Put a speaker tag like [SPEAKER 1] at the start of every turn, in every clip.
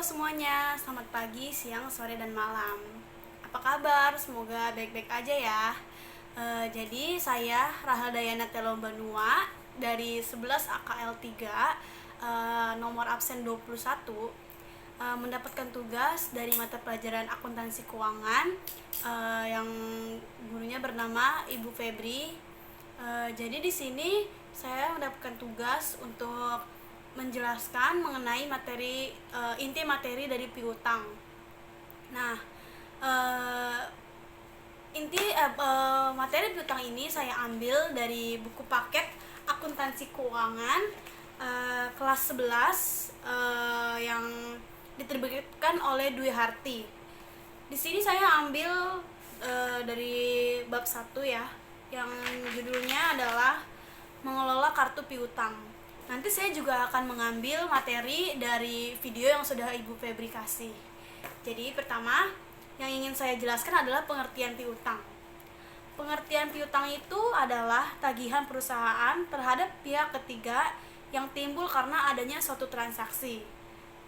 [SPEAKER 1] semuanya, selamat pagi, siang, sore, dan malam. Apa kabar? Semoga baik-baik aja ya. Jadi saya Rahel Dayana Telobanua dari 11 AKL 3, nomor absen 21, mendapatkan tugas dari mata pelajaran akuntansi keuangan, yang gurunya bernama Ibu Febri. Jadi di sini saya mendapatkan tugas untuk menjelaskan mengenai inti materi dari piutang. Nah, eh, materi piutang ini saya ambil dari buku paket akuntansi keuangan kelas 11, yang diterbitkan oleh Dwi Harti. Di sini saya ambil dari bab 1 ya, yang judulnya adalah mengelola kartu piutang. Nanti saya juga akan mengambil materi dari video yang sudah Ibu Febri kasih. Jadi pertama yang ingin saya jelaskan adalah pengertian piutang. Pengertian piutang itu adalah tagihan perusahaan terhadap pihak ketiga yang timbul karena adanya suatu transaksi.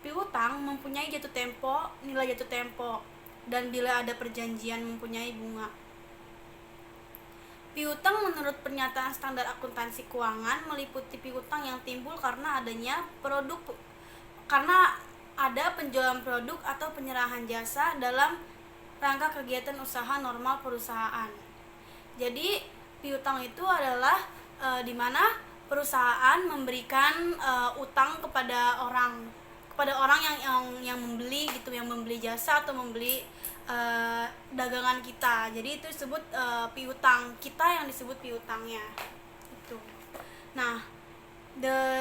[SPEAKER 1] Piutang mempunyai nilai jatuh tempo, dan bila ada perjanjian mempunyai bunga. Piutang menurut pernyataan standar akuntansi keuangan meliputi piutang yang timbul karena ada penjualan produk atau penyerahan jasa dalam rangka kegiatan usaha normal perusahaan. Jadi piutang itu adalah di mana perusahaan memberikan utang kepada orang yang membeli gitu, yang membeli jasa atau membeli dagangan kita. Jadi itu disebut piutang, kita yang disebut piutangnya itu. Nah,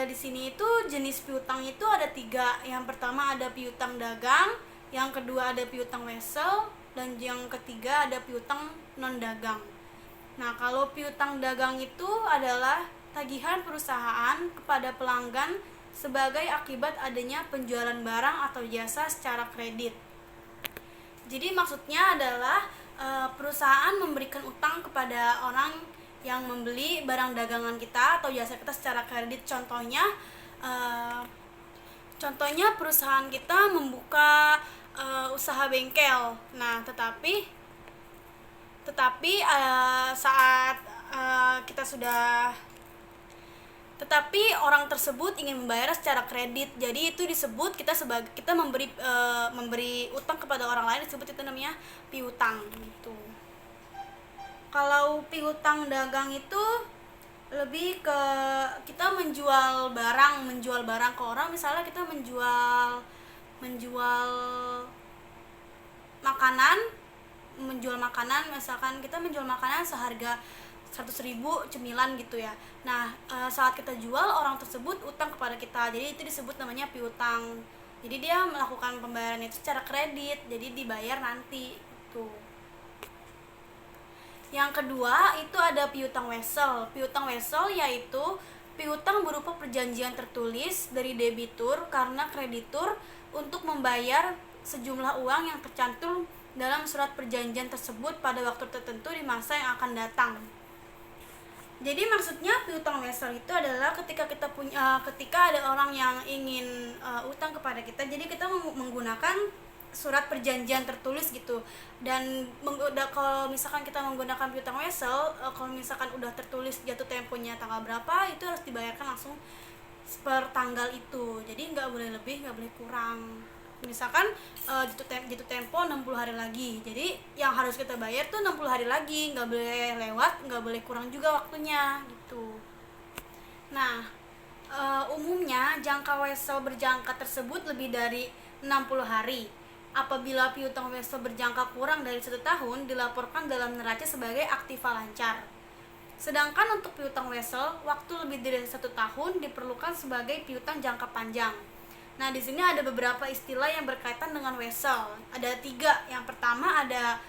[SPEAKER 1] di sini itu jenis piutang itu ada 3. Yang pertama ada piutang dagang, yang kedua ada piutang wesel, dan yang ketiga ada piutang non dagang. Nah, kalau piutang dagang itu adalah tagihan perusahaan kepada pelanggan sebagai akibat adanya penjualan barang atau jasa secara kredit. Jadi maksudnya adalah perusahaan memberikan utang kepada orang yang membeli barang dagangan kita atau jasa kita secara kredit. Contohnya perusahaan kita membuka usaha bengkel. Nah, tetapi saat kita sudah tetapi orang tersebut ingin membayar secara kredit. Jadi itu disebut kita memberi utang kepada orang lain, disebut itu namanya piutang gitu. Kalau piutang dagang itu lebih ke kita menjual barang ke orang. Misalnya kita menjual makanan, misalkan kita menjual makanan seharga 100.000 cemilan gitu ya. Nah, saat kita jual, orang tersebut utang kepada kita. Jadi itu disebut namanya piutang. Jadi dia melakukan pembayaran itu secara kredit, jadi dibayar nanti gitu. Yang kedua itu ada piutang wesel. Piutang wesel yaitu piutang berupa perjanjian tertulis dari debitur karena kreditur untuk membayar sejumlah uang yang tercantum dalam surat perjanjian tersebut pada waktu tertentu di masa yang akan datang. Jadi maksudnya piutang wesel itu adalah ketika ada orang yang ingin utang kepada kita, jadi kita menggunakan surat perjanjian tertulis gitu. Dan kalau misalkan kita menggunakan piutang wesel, kalau misalkan udah tertulis jatuh temponya tanggal berapa, itu harus dibayarkan langsung per tanggal itu. Jadi nggak boleh lebih, nggak boleh kurang. Misalkan jatuh tempo 60 hari lagi, jadi yang harus kita bayar tuh 60 hari lagi, nggak boleh lewat, nggak boleh kurang juga waktunya gitu. Nah, umumnya jangka wesel berjangka tersebut lebih dari 60 hari. Apabila piutang wesel berjangka kurang dari 1 tahun, dilaporkan dalam neraca sebagai aktiva lancar. Sedangkan untuk piutang wesel, waktu lebih dari 1 tahun diperlukan sebagai piutang jangka panjang. Nah, di sini ada beberapa istilah yang berkaitan dengan wesel. Ada 3. Yang pertama ada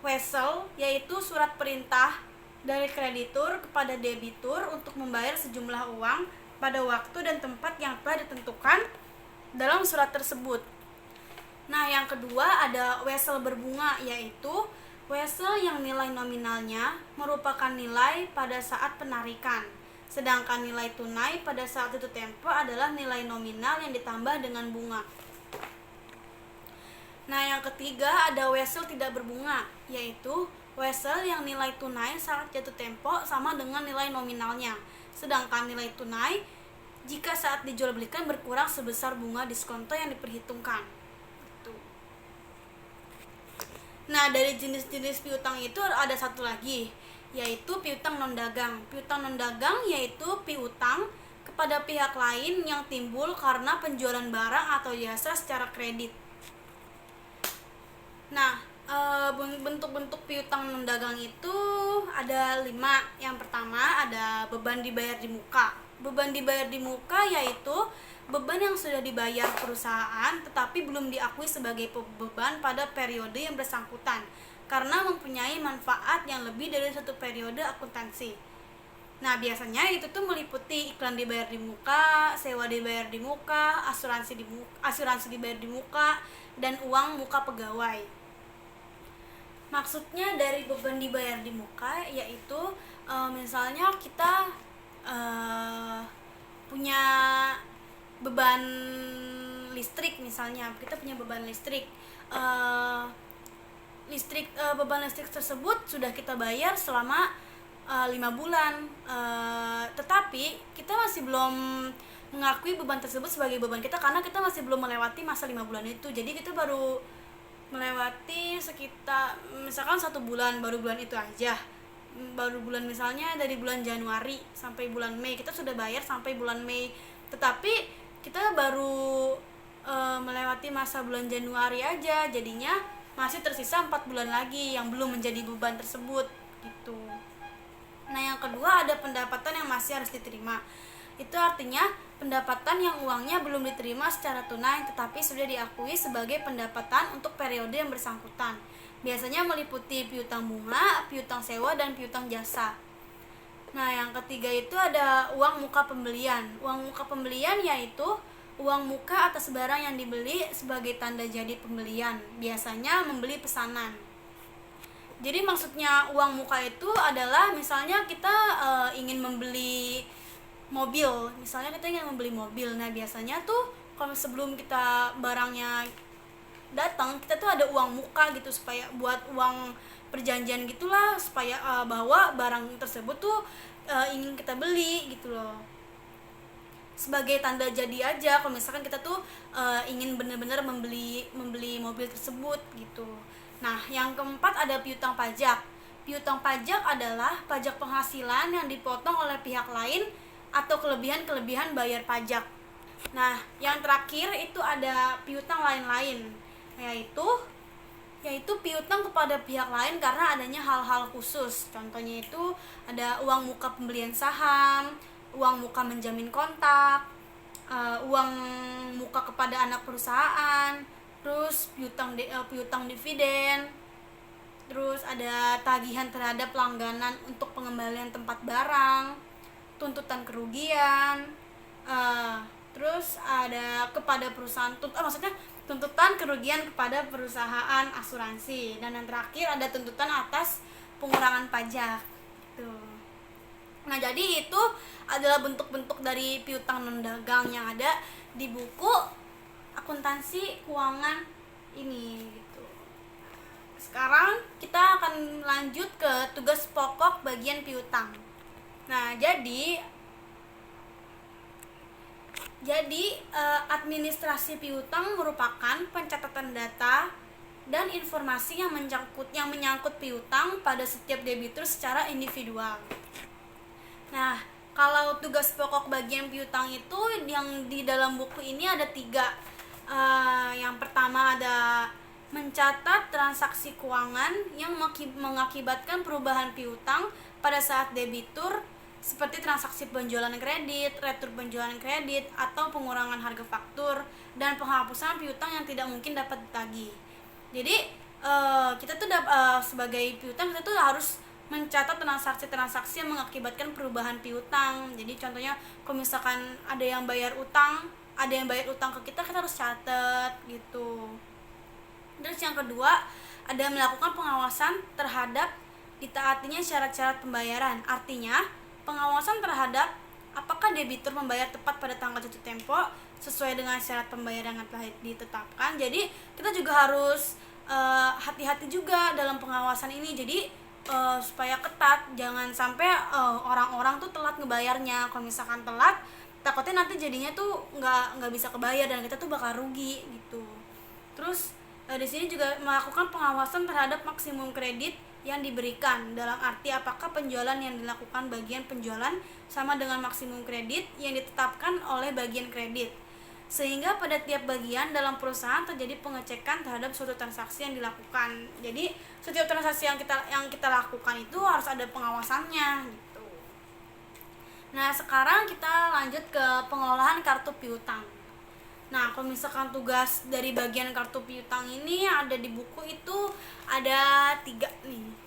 [SPEAKER 1] wesel, yaitu surat perintah dari kreditur kepada debitur untuk membayar sejumlah uang pada waktu dan tempat yang telah ditentukan dalam surat tersebut. Nah, yang kedua ada wesel berbunga, yaitu wesel yang nilai nominalnya merupakan nilai pada saat penarikan. Sedangkan nilai tunai pada saat itu tempo adalah nilai nominal yang ditambah dengan bunga. Nah, yang ketiga ada wesel tidak berbunga, yaitu wesel yang nilai tunai saat jatuh tempo sama dengan nilai nominalnya. Sedangkan nilai tunai jika saat dijual belikan berkurang sebesar bunga diskonto yang diperhitungkan. Gitu. Nah, dari jenis-jenis piutang itu ada satu lagi, yaitu piutang non dagang. Piutang non dagang yaitu piutang kepada pihak lain yang timbul karena penjualan barang atau jasa secara kredit. Nah, bentuk-bentuk piutang non dagang itu ada 5. Yang pertama ada beban dibayar di muka. Beban dibayar di muka yaitu beban yang sudah dibayar perusahaan tetapi belum diakui sebagai beban pada periode yang bersangkutan karena mempunyai manfaat yang lebih dari satu periode akuntansi. Nah, biasanya itu tuh meliputi iklan dibayar di muka, sewa dibayar di muka, asuransi dibayar di muka, dan uang muka pegawai. Maksudnya dari beban dibayar di muka yaitu misalnya kita punya beban listrik, misalnya kita punya beban listrik, beban listrik tersebut sudah kita bayar selama 5 bulan, tetapi kita masih belum mengakui beban tersebut sebagai beban kita karena kita masih belum melewati masa 5 bulan itu. Jadi kita baru melewati sekitar misalkan 1 bulan, baru bulan itu aja, baru bulan misalnya dari bulan Januari sampai bulan Mei kita sudah bayar sampai bulan Mei, tetapi kita baru melewati masa bulan Januari aja, jadinya masih tersisa 4 bulan lagi yang belum menjadi beban tersebut gitu. Nah, yang kedua ada pendapatan yang masih harus diterima. Itu artinya pendapatan yang uangnya belum diterima secara tunai tetapi sudah diakui sebagai pendapatan untuk periode yang bersangkutan. Biasanya meliputi piutang bunga, piutang sewa, dan piutang jasa. Nah, yang ketiga itu ada uang muka pembelian. Uang muka pembelian yaitu uang muka atas barang yang dibeli sebagai tanda jadi pembelian. Biasanya membeli pesanan. Jadi maksudnya uang muka itu adalah misalnya kita ingin membeli mobil. Misalnya kita ingin membeli mobil. Nah, biasanya tuh kalau sebelum kita barangnya datang, kita tuh ada uang muka gitu supaya buat uang perjanjian gitulah supaya bahwa barang tersebut tuh ingin kita beli gitu loh, sebagai tanda jadi aja kalau misalkan kita tuh ingin benar-benar membeli mobil tersebut gitu. Nah, yang keempat ada piutang pajak. Piutang pajak adalah pajak penghasilan yang dipotong oleh pihak lain atau kelebihan-kelebihan bayar pajak. Nah, yang terakhir itu ada piutang lain-lain, yaitu piutang kepada pihak lain karena adanya hal-hal khusus. Contohnya itu ada uang muka pembelian saham, uang muka menjamin kontak, uang muka kepada anak perusahaan, terus piutang dividen, terus ada tagihan terhadap langganan untuk pengembalian tempat barang, tuntutan kerugian, terus ada kepada perusahaan maksudnya tuntutan kerugian kepada perusahaan asuransi, dan yang terakhir ada tuntutan atas pengurangan pajak gitu. Nah, jadi itu adalah bentuk-bentuk dari piutang non dagang yang ada di buku akuntansi keuangan ini gitu. Sekarang kita akan lanjut ke tugas pokok bagian piutang. Nah, jadi administrasi piutang merupakan pencatatan data dan informasi yang menyangkut piutang pada setiap debitur secara individual. Nah, kalau tugas pokok bagian piutang itu yang di dalam buku ini ada 3. Yang pertama ada mencatat transaksi keuangan yang mengakibatkan perubahan piutang pada saat debitur, seperti transaksi penjualan kredit, retur penjualan kredit, atau pengurangan harga faktur, dan penghapusan piutang yang tidak mungkin dapat ditagih. Jadi kita tuh sebagai piutang kita tuh harus mencatat transaksi-transaksi yang mengakibatkan perubahan piutang. Jadi contohnya kalau misalkan ada yang bayar utang ke kita harus catat gitu. Terus yang kedua ada melakukan pengawasan terhadap ditaatinya syarat-syarat pembayaran. Artinya pengawasan terhadap apakah debitur membayar tepat pada tanggal jatuh tempo sesuai dengan syarat pembayaran yang telah ditetapkan. Jadi kita juga harus hati-hati juga dalam pengawasan ini. Jadi supaya ketat, jangan sampai orang-orang tuh telat ngebayarnya. Kalau misalkan telat, takutnya nanti jadinya tuh nggak bisa kebayar dan kita tuh bakal rugi gitu. Terus di sini juga melakukan pengawasan terhadap maksimum kredit yang diberikan, dalam arti apakah penjualan yang dilakukan bagian penjualan sama dengan maksimum kredit yang ditetapkan oleh bagian kredit, sehingga pada tiap bagian dalam perusahaan terjadi pengecekan terhadap suatu transaksi yang dilakukan. Jadi setiap transaksi yang kita lakukan itu harus ada pengawasannya gitu. Nah, sekarang kita lanjut ke pengelolaan kartu piutang. Nah, kalau misalkan tugas dari bagian kartu piutang ini ada di buku itu ada tiga nih.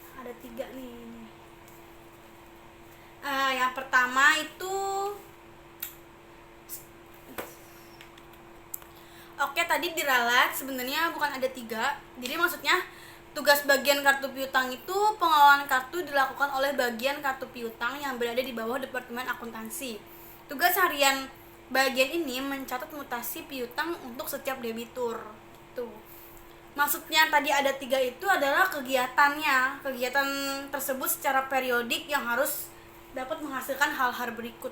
[SPEAKER 1] Yang pertama itu Oke, tadi diralat sebenarnya bukan ada tiga. Jadi maksudnya tugas bagian kartu piutang itu pengelolaan kartu dilakukan oleh bagian kartu piutang yang berada di bawah Departemen Akuntansi. Tugas harian bagian ini mencatat mutasi piutang untuk setiap debitur. Tuh. Maksudnya tadi ada tiga itu adalah kegiatannya. Kegiatan tersebut secara periodik yang harus dapat menghasilkan hal-hal berikut.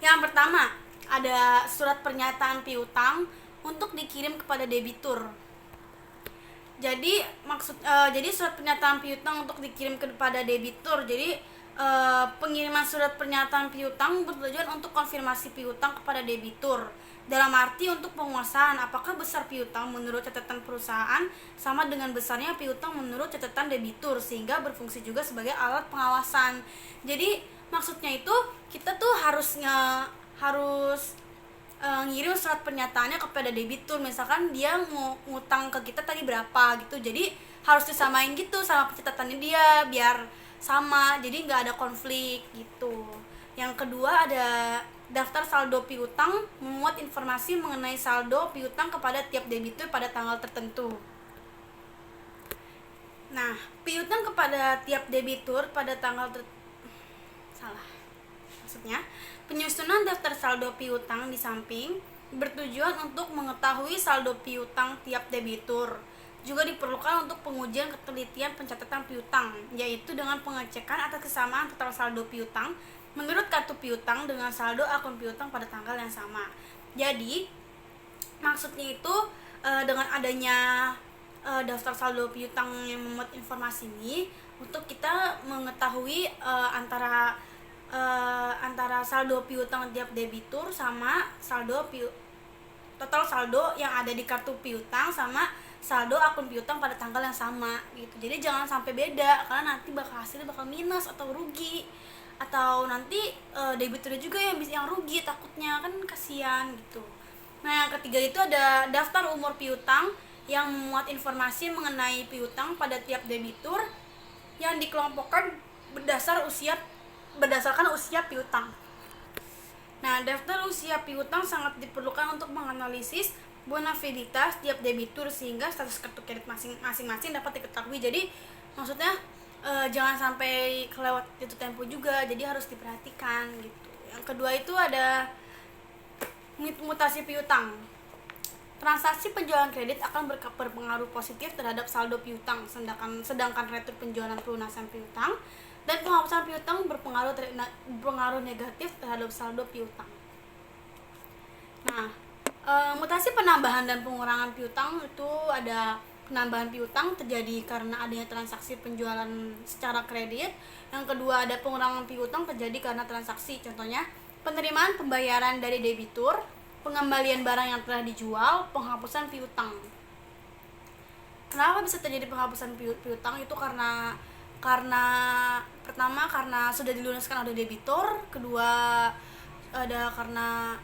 [SPEAKER 1] Yang pertama, ada surat pernyataan piutang untuk dikirim kepada debitur. Jadi surat pernyataan piutang untuk dikirim kepada debitur. Jadi pengiriman surat pernyataan piutang bertujuan untuk konfirmasi piutang kepada debitur. Dalam arti untuk penguasaan apakah besar piutang menurut catatan perusahaan sama dengan besarnya piutang menurut catatan debitur, sehingga berfungsi juga sebagai alat pengawasan. Jadi maksudnya itu kita tuh harus ngirim surat pernyataannya kepada debitur. Misalkan dia ngutang ke kita tadi berapa gitu, jadi harus disamain gitu sama pencatatannya dia biar sama, jadi nggak ada konflik gitu. Yang kedua ada daftar saldo piutang, memuat informasi mengenai saldo piutang kepada tiap debitur pada tanggal tertentu. Nah, piutang kepada tiap debitur pada tanggal maksudnya penyusunan daftar saldo piutang di samping bertujuan untuk mengetahui saldo piutang tiap debitur. Juga diperlukan untuk pengujian ketelitian pencatatan piutang, yaitu dengan pengecekan atas kesamaan total saldo piutang menurut kartu piutang dengan saldo akun piutang pada tanggal yang sama. Jadi maksudnya itu dengan adanya daftar saldo piutang yang memuat informasi ini untuk kita mengetahui antara saldo piutang tiap debitur sama total saldo yang ada di kartu piutang sama saldo akun piutang pada tanggal yang sama gitu. Jadi jangan sampai beda, karena nanti hasilnya bakal minus atau rugi, atau nanti debiturnya juga yang rugi, takutnya kan kasihan gitu. Nah, yang ketiga itu ada daftar umur piutang yang memuat informasi mengenai piutang pada tiap debitur yang dikelompokkan berdasarkan usia piutang. Nah, daftar usia piutang sangat diperlukan untuk menganalisis bonafiditas tiap debitur sehingga status kartu kredit masing-masing dapat diketahui. Jadi maksudnya jangan sampai kelewat itu tempo juga, jadi harus diperhatikan gitu. Yang kedua itu ada mutasi piutang. Transaksi penjualan kredit akan berpengaruh positif terhadap saldo piutang, sedangkan retur penjualan pelunasan piutang dan penghapusan piutang berpengaruh negatif terhadap saldo piutang. Nah, mutasi penambahan dan pengurangan piutang itu ada penambahan piutang terjadi karena adanya transaksi penjualan secara kredit. Yang kedua ada pengurangan piutang terjadi karena transaksi, contohnya penerimaan pembayaran dari debitur, pengembalian barang yang telah dijual, penghapusan piutang. Kenapa bisa terjadi penghapusan piutang? Itu karena pertama karena sudah dilunaskan oleh debitur, kedua ada karena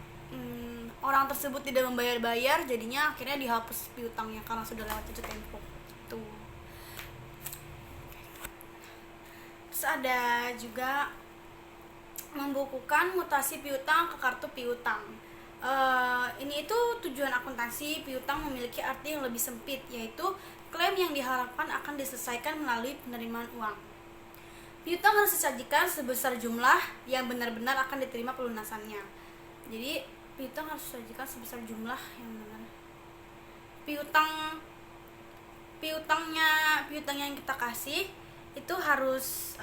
[SPEAKER 1] orang tersebut tidak membayar, jadinya akhirnya dihapus piutangnya karena sudah lewat itu tempo. Tuh. Terus ada juga membukukan mutasi piutang ke kartu piutang. Ini itu tujuan akuntansi piutang memiliki arti yang lebih sempit, yaitu klaim yang diharapkan akan diselesaikan melalui penerimaan uang. Piutang harus disajikan sebesar jumlah yang benar-benar akan diterima pelunasannya. Jadi piutang harus disajikan sebesar jumlah yang benar. Piutang yang kita kasih itu harus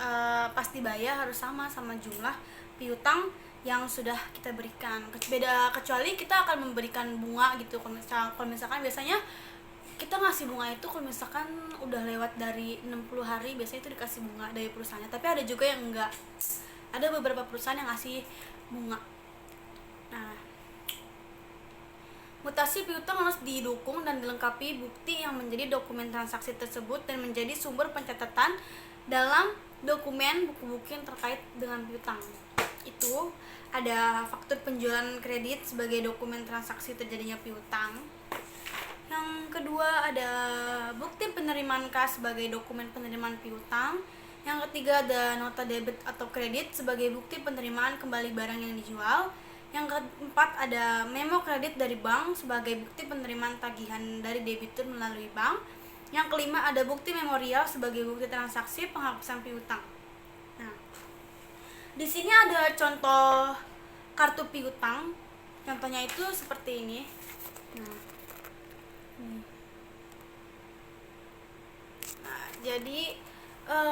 [SPEAKER 1] pas dibayar harus sama jumlah piutang yang sudah kita berikan. Kecuali kita akan memberikan bunga gitu. Kalau misalkan biasanya kita ngasih bunga itu kalau misalkan udah lewat dari 60 hari biasanya itu dikasih bunga dari perusahaannya. Tapi ada juga yang enggak. Ada beberapa perusahaan yang ngasih bunga. Nah, mutasi piutang harus didukung dan dilengkapi bukti yang menjadi dokumen transaksi tersebut dan menjadi sumber pencatatan dalam dokumen buku-buku yang terkait dengan piutang. Itu ada faktur penjualan kredit sebagai dokumen transaksi terjadinya piutang. Yang kedua ada bukti penerimaan kas sebagai dokumen penerimaan piutang. Yang ketiga ada nota debit atau kredit sebagai bukti penerimaan kembali barang yang dijual. Yang keempat ada memo kredit dari bank sebagai bukti penerimaan tagihan dari debitur melalui bank. Yang kelima ada bukti memorial sebagai bukti transaksi penghapusan piutang. Nah, di sini ada contoh kartu piutang. Contohnya itu seperti ini. Nah, jadi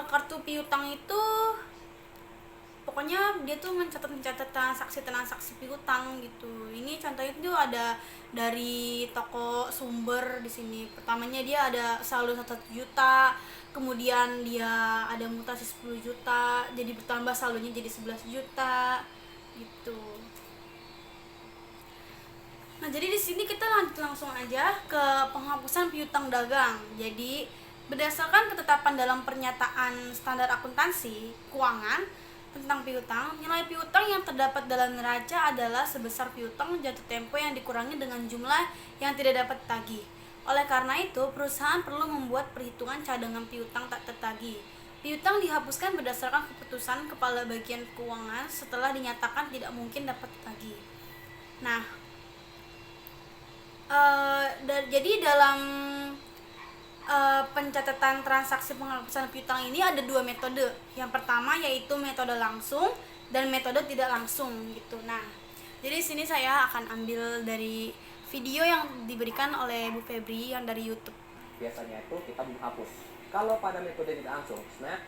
[SPEAKER 1] kartu piutang itu pokoknya dia tuh mencatat transaksi piutang gitu. Ini contohnya itu ada dari toko sumber di sini. Pertamanya dia ada saldo 1 juta, kemudian dia ada mutasi 10 juta, jadi bertambah saldonya jadi 11 juta gitu. Nah, jadi di sini kita lanjut langsung aja ke penghapusan piutang dagang. Jadi berdasarkan ketetapan dalam pernyataan standar akuntansi keuangan tentang piutang, nilai piutang yang terdapat dalam neraca adalah sebesar piutang jatuh tempo yang dikurangi dengan jumlah yang tidak dapat ditagih. Oleh karena itu, perusahaan perlu membuat perhitungan cadangan piutang tak tertagih. Piutang dihapuskan berdasarkan keputusan Kepala Bagian Keuangan setelah dinyatakan tidak mungkin dapat ditagih. Nah, jadi dalam pencatatan transaksi penghapusan piutang ini ada 2 metode. Yang pertama yaitu metode langsung dan metode tidak langsung gitu. Nah, jadi sini saya akan ambil dari video yang diberikan oleh Bu Febri yang dari YouTube.
[SPEAKER 2] Biasanya itu kita menghapus. Kalau pada metode tidak langsung, sebenarnya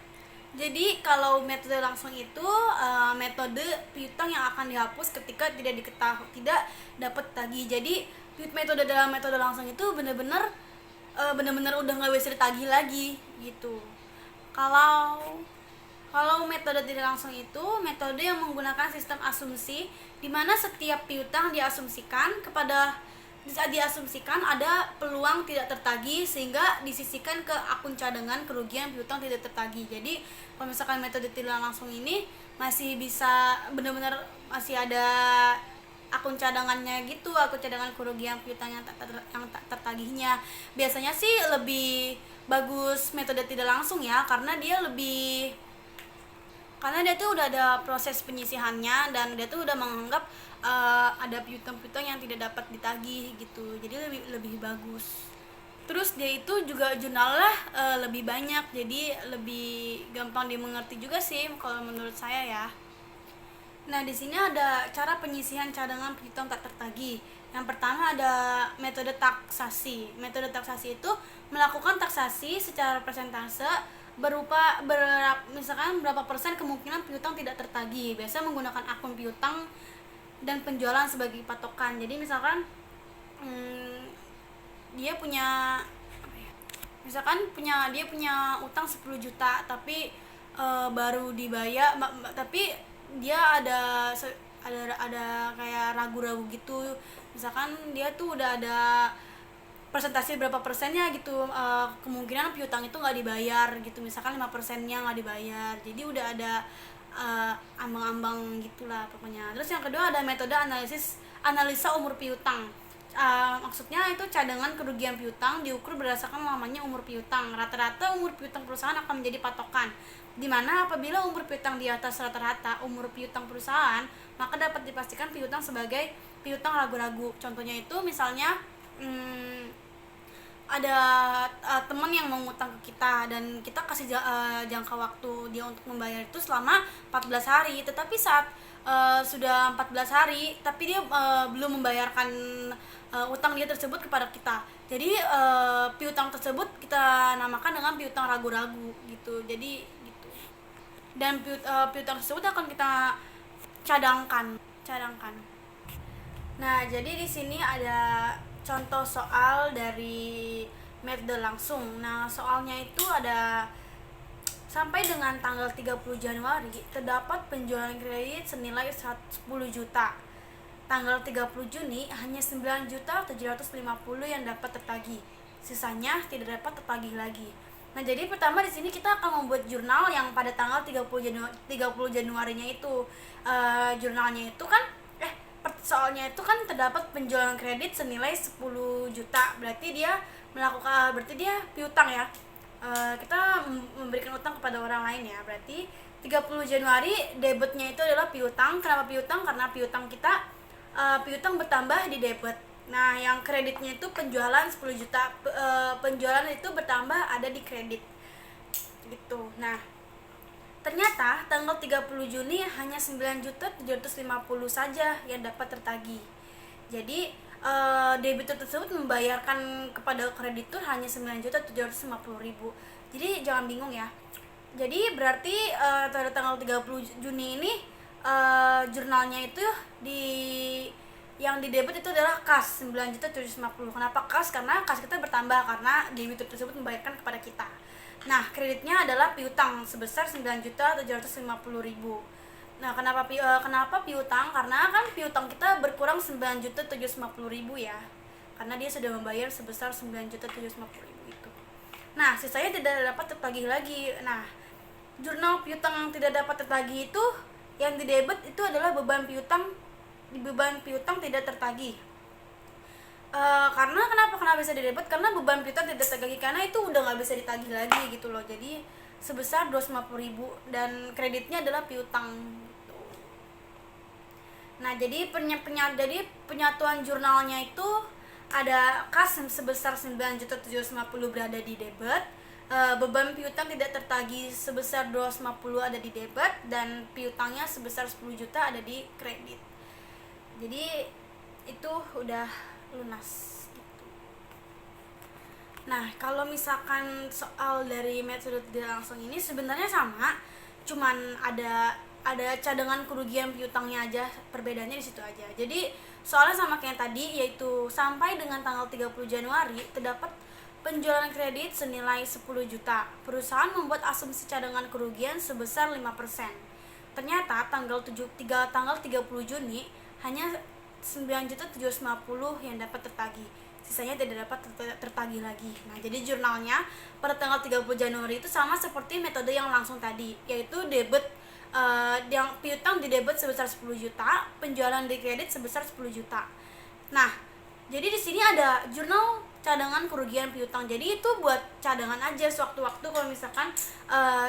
[SPEAKER 1] jadi kalau metode langsung itu metode piutang yang akan dihapus ketika tidak dapat tagih. Jadi dalam metode langsung itu benar-benar udah nggak bisa ditagih lagi gitu. Kalau metode tidak langsung itu metode yang menggunakan sistem asumsi di mana setiap piutang diasumsikan ada peluang tidak tertagih sehingga disisihkan ke akun cadangan kerugian piutang tidak tertagih. Jadi kalau misalkan metode tidak langsung ini masih bisa benar-benar masih ada akun cadangannya gitu, akun cadangan kerugian piutang yang tak tertagihnya. Biasanya sih lebih bagus metode tidak langsung ya, karena dia tuh udah ada proses penyisihannya dan dia tuh udah menganggap ada piutang-piutang yang tidak dapat ditagih gitu. Jadi lebih bagus. Terus dia itu juga jurnalnya lebih banyak, jadi lebih gampang dimengerti juga sih kalau menurut saya ya. Nah, di sini ada cara penyisihan cadangan piutang tak tertagih. Yang pertama ada metode taksasi. Metode taksasi itu melakukan taksasi secara persentase misalkan berapa persen kemungkinan piutang tidak tertagih. Biasa menggunakan akun piutang dan penjualan sebagai patokan. Jadi misalkan dia punya utang 10 juta tapi baru dibayar tapi dia ada kayak ragu-ragu gitu. Misalkan dia tuh udah ada persentase berapa persennya gitu, kemungkinan piutang itu nggak dibayar gitu, misalkan 5%-nya nggak dibayar. Jadi udah ada ambang-ambang gitulah pokoknya. Terus yang kedua ada metode analisa umur piutang. Maksudnya itu cadangan kerugian piutang diukur berdasarkan lamanya umur piutang. Rata-rata umur piutang perusahaan akan menjadi patokan, dimana apabila umur piutang di atas rata-rata umur piutang perusahaan, maka dapat dipastikan piutang sebagai piutang ragu-ragu. Contohnya itu misalnya ada teman yang mau ngutang ke kita dan kita kasih jangka waktu dia untuk membayar itu selama 14 hari, tetapi saat sudah 14 hari tapi dia belum membayarkan utang dia tersebut kepada kita. Jadi piutang tersebut kita namakan dengan piutang ragu-ragu gitu. Jadi gitu. Dan piutang tersebut akan kita cadangkan. Nah, jadi di sini ada contoh soal dari metode langsung. Nah, soalnya itu ada sampai dengan tanggal 30 Januari terdapat penjualan kredit senilai 10 juta. Tanggal 30 Juni hanya 9.750 yang dapat tertagih. Sisanya tidak dapat tertagih lagi. Nah, jadi pertama di sini kita akan membuat jurnal yang pada tanggal 30 Januarinya itu jurnalnya itu kan soalnya itu kan terdapat penjualan kredit senilai 10 juta. Berarti dia piutang ya. Kita memberikan utang kepada orang lain ya. Berarti 30 Januari debitnya itu adalah piutang. Kenapa piutang? Karena piutang bertambah di debit. Nah, yang kreditnya itu penjualan 10 juta. Penjualan itu bertambah ada di kredit. Gitu. Nah, ternyata tanggal 30 Juni hanya 9.750 saja yang dapat tertagih. Jadi debitur tersebut membayarkan kepada kreditur hanya 9.750.000. Jadi jangan bingung ya. Jadi berarti pada tanggal 30 Juni ini jurnalnya itu yang di debit itu adalah kas 9.750. Kenapa kas? Karena kas kita bertambah karena debitur tersebut membayarkan kepada kita. Nah, kreditnya adalah piutang sebesar 9.750.000. Nah, kenapa piutang? Karena kan piutang kita berkurang 9.750.000 ya. Karena dia sudah membayar sebesar 9.750.000 itu. Nah, sisanya tidak dapat tertagih lagi. Nah, jurnal piutang yang tidak dapat tertagih itu yang di debit itu adalah beban piutang tidak tertagih. Karena kenapa bisa didebit? Karena beban piutang tidak tertagih karena itu udah nggak bisa ditagih lagi gitu loh. Jadi sebesar 250.000 dan kreditnya adalah piutang gitu. Nah, jadi penyatuan jurnalnya itu ada kas sebesar 9.750 berada di debit, beban piutang tidak tertagih sebesar 250 ada di debit, dan piutangnya sebesar 10 juta ada di kredit. Jadi itu udah lunas gitu. Nah, kalau misalkan soal dari metode tidak langsung ini sebenarnya sama, cuman ada cadangan kerugian piutangnya aja, perbedaannya di situ aja. Jadi soalnya sama kayak tadi, yaitu sampai dengan tanggal 30 Januari terdapat penjualan kredit senilai 10 juta. Perusahaan membuat asumsi cadangan kerugian sebesar 5%. Ternyata tanggal 30 Juni hanya 9.750 yang dapat tertagih. Sisanya tidak dapat tertagih lagi. Nah, jadi jurnalnya pada tanggal 30 Januari itu sama seperti metode yang langsung tadi, yaitu debit yang piutang di debit sebesar 10 juta, penjualan di kredit sebesar 10 juta. Nah, jadi di sini ada jurnal cadangan kerugian piutang. Jadi itu buat cadangan aja sewaktu-waktu kalau misalkan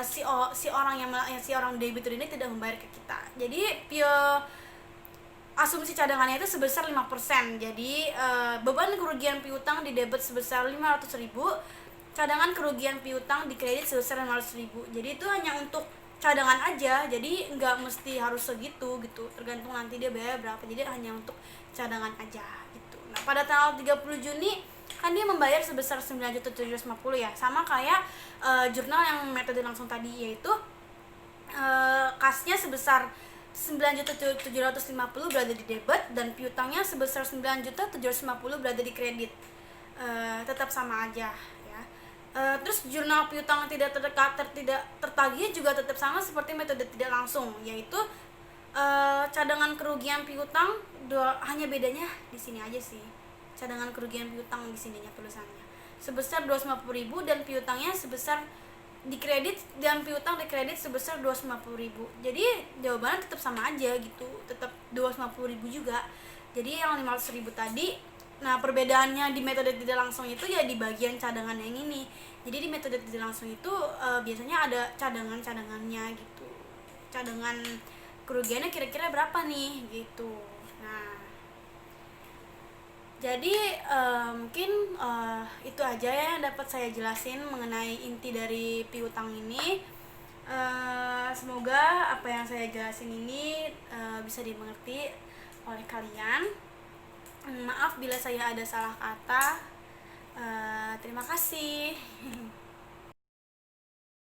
[SPEAKER 1] si orang debitur ini tidak membayar ke kita. Jadi asumsi cadangannya itu sebesar 5%. Jadi beban kerugian piutang di debit sebesar 500.000, cadangan kerugian piutang di kredit sebesar 500.000. Jadi itu hanya untuk cadangan aja, jadi nggak mesti harus segitu gitu, tergantung nanti dia bayar berapa. Jadi hanya untuk cadangan aja gitu. Nah, pada tanggal 30 Juni kan dia membayar sebesar 9.750 ya, sama kayak jurnal yang metode langsung tadi, yaitu kasnya sebesar 9.750 berada di debit dan piutangnya sebesar 9.750 berada di kredit. Tetap sama aja ya. Terus jurnal piutang tidak tertagih juga tetap sama seperti metode tidak langsung, yaitu cadangan kerugian piutang hanya bedanya di sini aja sih. Cadangan kerugian piutang di sininya tulisannya sebesar 250.000 dan piutangnya sebesar di kredit dan piutang di kredit sebesar 250.000. Jadi jawabannya tetap sama aja gitu, tetap 250.000 juga. Jadi yang 500.000 tadi. Nah, perbedaannya di metode tidak langsung itu ya di bagian cadangan yang ini. Jadi di metode tidak langsung itu biasanya ada cadangannya gitu. Cadangan kerugiannya kira-kira berapa nih gitu. Nah, jadi mungkin itu aja ya yang dapat saya jelasin mengenai inti dari piutang ini. Semoga apa yang saya jelasin ini bisa dimengerti oleh kalian. Maaf bila saya ada salah kata. Terima kasih.